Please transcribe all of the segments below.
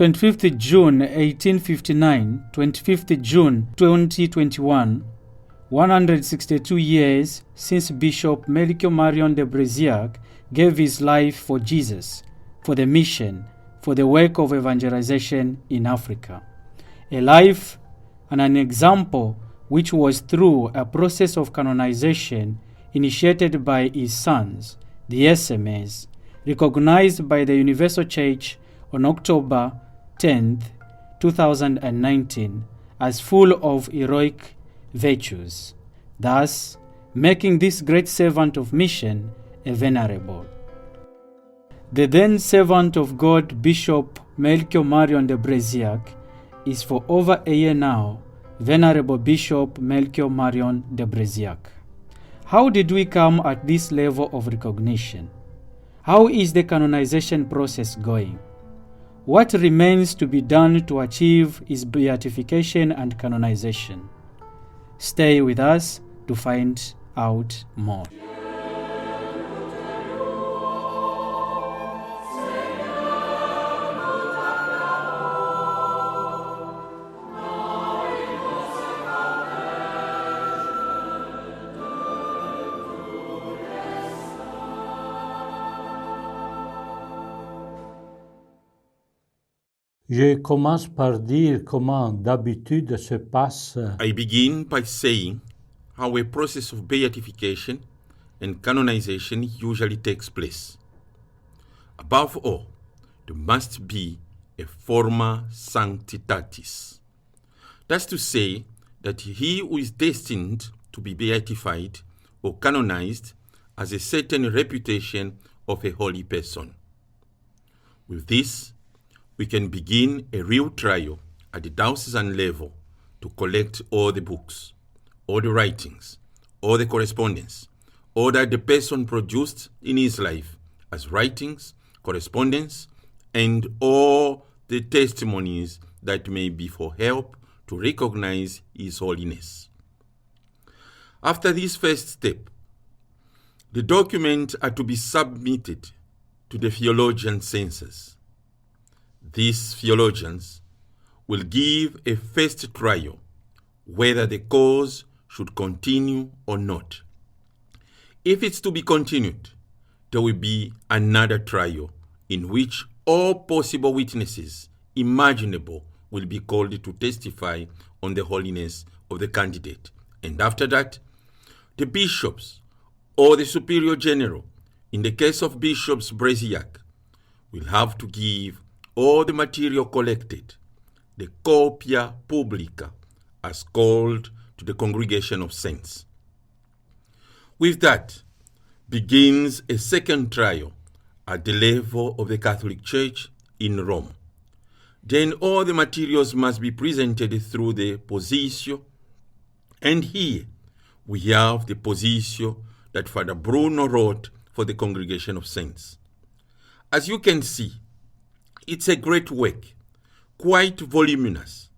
25th June 1859, 25th June 2021, 162 years since Bishop Melchior Marion de Brésillac gave his life for Jesus, for the mission, for the work of evangelization in Africa. A life and an example which was through a process of canonization initiated by his sons, the SMAs, recognized by the Universal Church on October 10th, 2019, as full of heroic virtues, thus making this great servant of mission a venerable. The then servant of God, Bishop Melchior Marion de Brésillac, is for over a year now Venerable Bishop Melchior Marion de Brésillac. How did we come at this level of recognition? How is the canonization process going? What remains to be done to achieve his beatification and canonization? Stay with us to find out more. Je commence par dire comment d'habitude se passe. I begin by saying how a process of beatification and canonization usually takes place. Above all, there must be a forma sanctitatis. That's to say that he who is destined to be beatified or canonized has a certain reputation of a holy person. With this, we can begin a real trial at the diocesan level to collect all the books, all the writings, all the correspondence, all that the person produced in his life as writings, correspondence, and all the testimonies that may be for help to recognize His holiness. After this first step, the documents are to be submitted to the theologian censors. These theologians will give a first trial whether the cause should continue or not. If it's to be continued, there will be another trial in which all possible witnesses imaginable will be called to testify on the holiness of the candidate. And after that, the bishops or the superior general, in the case of Bishop Brésillac, will have to give all the material collected, the copia publica, as called to the congregation of saints. With that begins a second trial at the level of the Catholic Church in Rome. Then all the materials must be presented through the positio, and here we have the positio that Father Bruno wrote for the congregation of saints. As you can see, it's a great work, quite voluminous.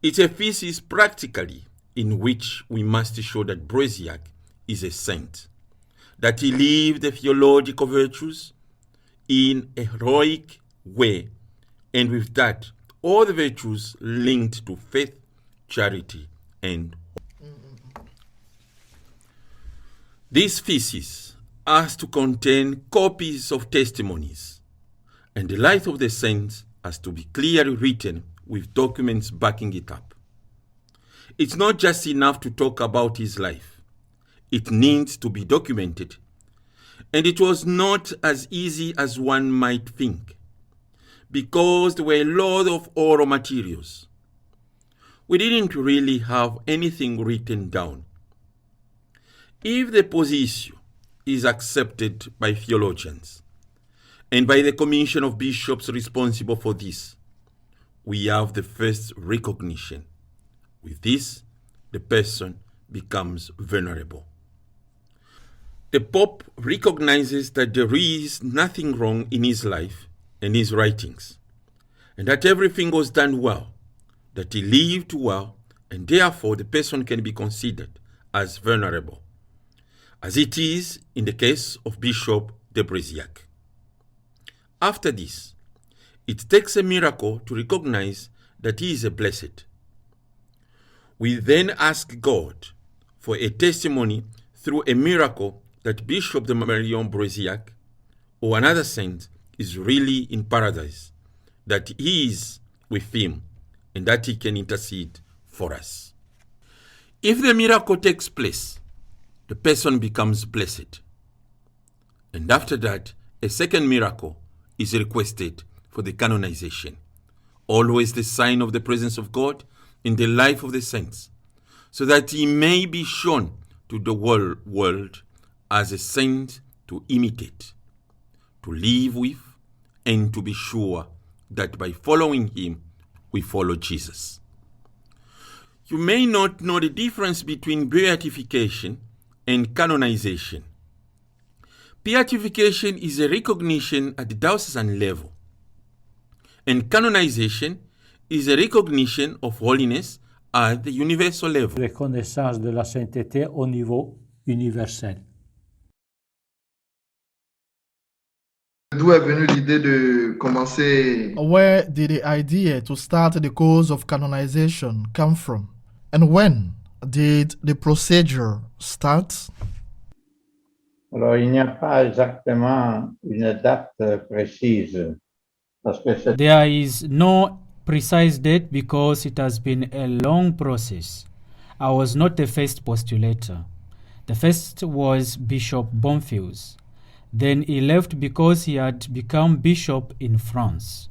It's a thesis practically in which we must show that Brésillac is a saint, that he lived the theological virtues in a heroic way, and with that, all the virtues linked to faith, charity, and hope. This thesis has to contain copies of testimonies, and the life of the saints has to be clearly written with documents backing it up. It's not just enough to talk about his life. It needs to be documented. And it was not as easy as one might think, because there were a lot of oral materials. We didn't really have anything written down. If the positio is accepted by theologians, and by the commission of bishops responsible for this, we have the first recognition. With this, the person becomes venerable. The Pope recognizes that there is nothing wrong in his life and his writings, and that everything was done well, that he lived well, and therefore the person can be considered as venerable, as it is in the case of Bishop de Brésillac. After this, It takes a miracle to recognize that he is a blessed. We then ask God for a testimony through a miracle that Bishop de Marion Brésillac or another saint is really in paradise, that he is with him, and that he can intercede for us. If the miracle takes place, the person becomes blessed. And after that, a second miracle is requested for the canonization, always the sign of the presence of God in the life of the saints, so that he may be shown to the world as a saint to imitate, to live with, and to be sure that by following him, we follow Jesus. You may not know the difference between beatification and canonization. Beatification is a recognition at the diocesan level, and canonization is a recognition of holiness at the universal level. Reconnaissance de la sainteté au niveau universel. D'où est venue l'idée de commencer? Where did the idea to start the course of canonization come from? And when did the procedure start? Alors, il n'y a pas exactement une date précise, parce que c'est There is no precise date because it has been a long process. I was not the first postulator. The first was Bishop Bonfils. Then he left because he had become bishop in France.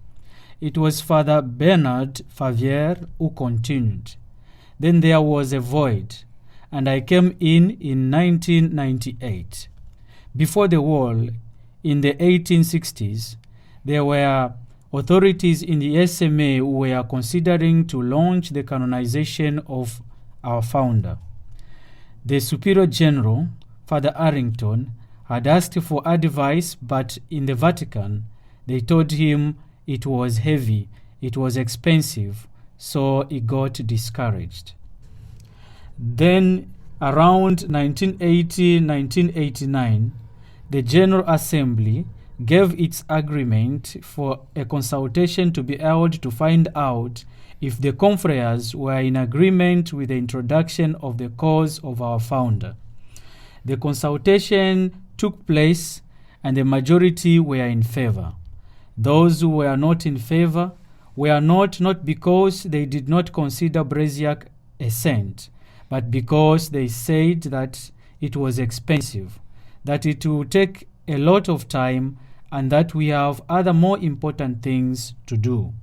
It was Father Bernard Favier who continued. Then there was a void, and I came in 1998. Before the war, in the 1860s, there were authorities in the SMA who were considering to launch the canonization of our founder. The Superior General, Father Arrington, had asked for advice, but in the Vatican, they told him it was heavy, it was expensive, so he got discouraged. Then, around 1980-1989, the General Assembly gave its agreement for a consultation to be held to find out if the confreres were in agreement with the introduction of the cause of our founder. The consultation took place and the majority were in favor. Those who were not in favor were not because they did not consider Brésillac a saint, but because they said that it was expensive, that it would take a lot of time, and that we have other more important things to do.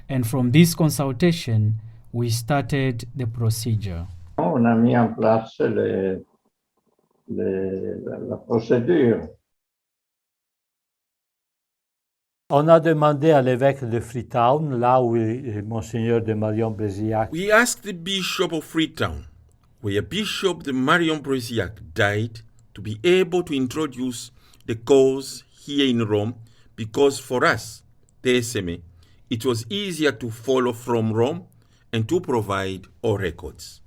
And from this consultation, we started the procedure. on a mis en place la procédure. On a demandé à l'évêque de Freetown, là où est Monseigneur de Marion Brésillac, We asked the Bishop of Freetown, where Bishop de Marion Brésillac died, to be able to introduce the cause here in Rome, because for us, the SMA, it was easier to follow from Rome and to provide all records.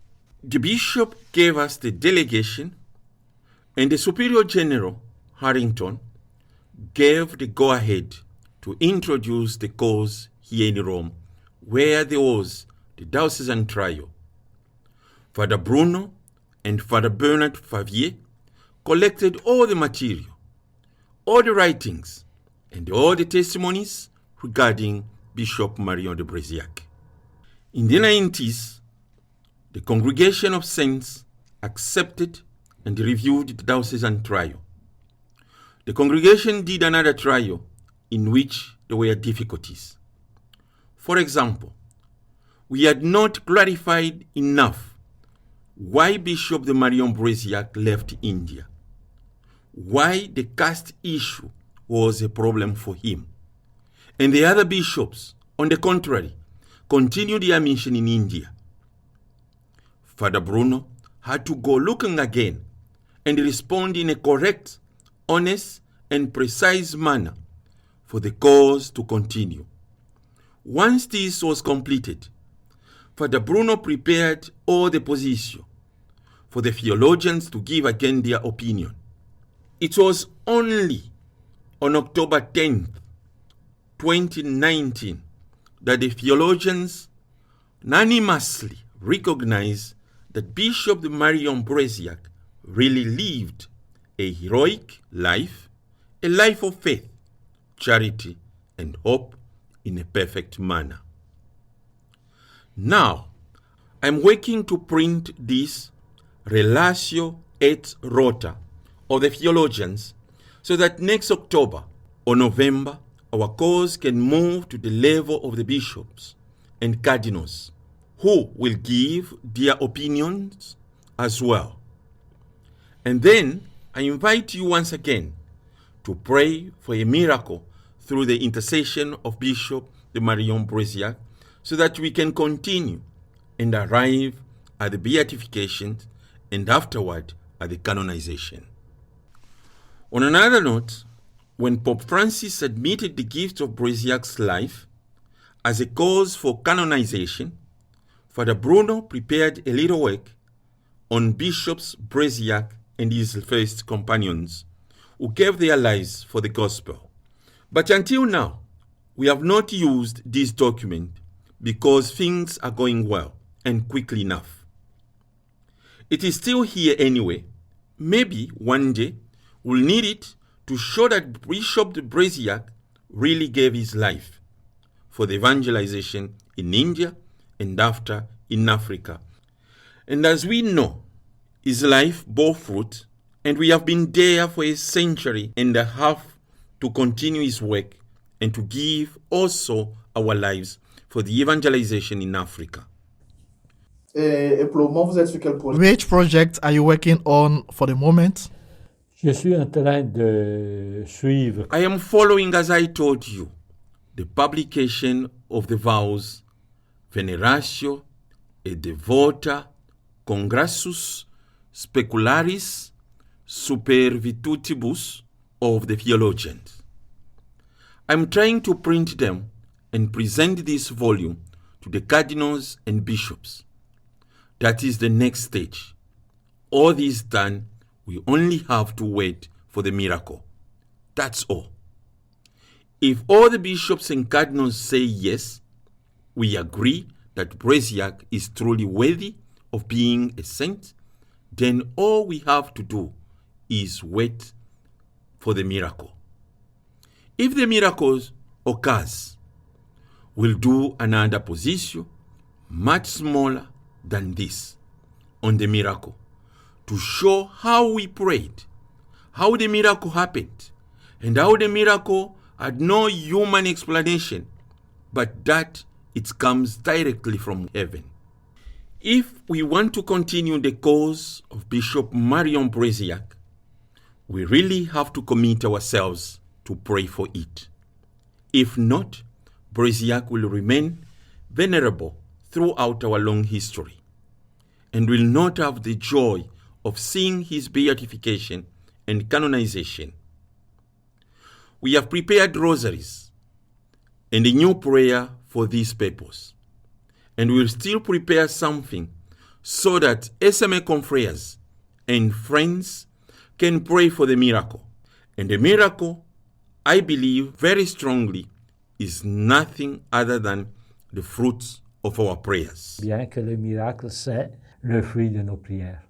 The bishop gave us the delegation, and the Superior General, Harrington, gave the go-ahead to introduce the cause here in Rome, where there was the diocesan trial. Father Bruno and Father Bernard Favier collected all the material, all the writings, and all the testimonies regarding Bishop Marion de Brésillac. In the 90s, the Congregation of Saints accepted and reviewed the diocesan trial. The congregation did another trial in which there were difficulties. For example, we had not clarified enough why Bishop de Marion Brésillac left India, why the caste issue was a problem for him, and the other bishops, on the contrary, continued their mission in India. Father Bruno had to go looking again and respond in a correct, honest, and precise manner for the cause to continue. Once this was completed, Father Bruno prepared all the position for the theologians to give again their opinion. It was only on October 10th 2019 that the theologians unanimously recognize that Bishop Marion Brésillac really lived a heroic life, a life of faith, charity, and hope in a perfect manner. Now, I'm working to print this Relatio et Rota of the theologians so that next October or November, our cause can move to the level of the bishops and cardinals, who will give their opinions as well. And then I invite you once again to pray for a miracle through the intercession of Bishop Marion Brésillac so that we can continue and arrive at the beatification and afterward at the canonization. On another note, when Pope Francis admitted the gift of Brésillac's life as a cause for canonization, Father Bruno prepared a little work on Bishops Brésillac and his first companions who gave their lives for the gospel. But until now, we have not used this document because things are going well and quickly enough. It is still here anyway. Maybe one day we'll need it to show that Bishop Brésillac really gave his life for the evangelization in India and after in Africa. And as we know, his life bore fruit, and we have been there for a century and a half to continue his work and to give also our lives for the evangelization in Africa. Which project are you working on for the moment? Je suis en train de suivre. I am following, as I told you, the publication of the vows Veneratio et Devota Congressus Specularis Super Virtutibus of the theologians. I'm trying to print them and present this volume to the cardinals and bishops. That is the next stage. All this done, we only have to wait for the miracle. That's all. If all the bishops and cardinals say yes, we agree that Brésillac is truly worthy of being a saint, then all we have to do is wait for the miracle. If the miracle occurs, we'll do another position much smaller than this on the miracle to show how we prayed, how the miracle happened, and how the miracle had no human explanation, but that it comes directly from heaven. If we want to continue the cause of Bishop Marion Brésillac, we really have to commit ourselves to pray for it. If not, Brésillac will remain venerable throughout our long history and will not have the joy of seeing his beatification and canonization. We have prepared rosaries and a new prayer for this purpose, and we'll still prepare something so that SMA confreres and friends can pray for the miracle. And the miracle, I believe very strongly, is nothing other than the fruits of our prayers. Bien que le miracle, c'est le fruit de nos prières.